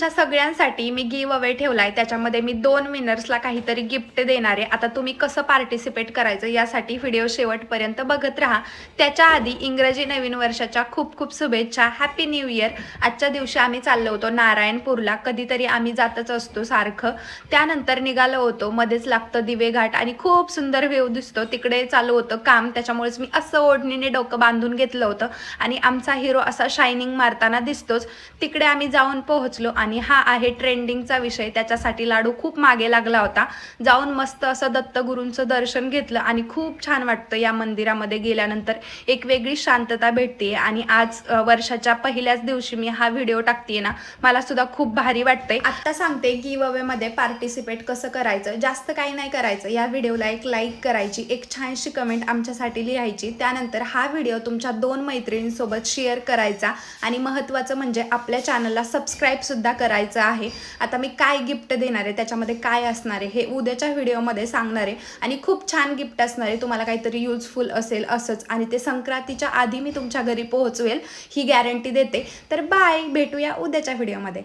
तुमच्या सगळ्यांसाठी me give away ठेवलाय, त्याच्यामध्ये मी 2 विनर्सला काहीतरी गिफ्ट देणार आहे। आता तुम्ही कसं पार्टिसिपेट करायचं यासाठी व्हिडिओ शेवटपर्यंत बघत राहा। त्याच्या आधी इंग्रजी नवीन वर्षाच्या खूप खूप शुभेच्छा, हॅपी न्यू इयर। आजच्या दिवशी आम्ही चाललो होतो नारायणपूरला, कधीतरी आम्ही जातच असतो सारखं। त्यानंतर निघालो होतो, मध्येच लागतं दिवे घाट आणि खूप सुंदर व्ह्यू दिसतो, तिकडे चालू होतं काम, त्याच्यामुळेच मी असं ओढणीने डोकं बांधून घेतलं होतं आणि आमचा हिरो असा शायनिंग मारताना दिसतोच। तिकडे आम्ही जाऊन पोहोचलो आणि हा आहे ट्रेंडिंगचा विषय, त्याच्यासाठी लाडू खूप मागे लागला होता। जाऊन मस्त असं दत्तगुरूंचं दर्शन घेतलं आणि खूप छान वाटतं या मंदिरामध्ये गेल्यानंतर, एक वेगळी शांतता भेटते। आणि आज वर्षाच्या पहिल्याच दिवशी मी हा व्हिडिओ टाकतेय ना, मला सुद्धा खूप भारी वाटतंय। आता सांगते गिव्ह अवे मध्ये पार्टिसिपेट कसं करायचं। जास्त काही नाही करायचं, या व्हिडिओला एक लाईक करायची, एक छानशी कमेंट आमच्यासाठी लिहायची, त्यानंतर हा व्हिडिओ तुमच्या 2 मैत्रिणींसोबत शेअर करायचा आणि महत्त्वाचं म्हणजे आपल्या चॅनलला सबस्क्राईब सुद्धा करायचं आहे। आता मी काय गिफ्ट देणार आहे, त्याच्यामध्ये काय असणार आहे हे उद्याच्या व्हिडिओमध्ये सांगणार आहे आणि खूप छान गिफ्ट असणार आहे, तुम्हाला काहीतरी युजफुल असेल असंच, आणि ते संक्रांतीच्या आधी मी तुमच्या घरी पोहोचवेल ही गॅरंटी देते। तर बाय, भेटूया उद्याच्या व्हिडिओमध्ये।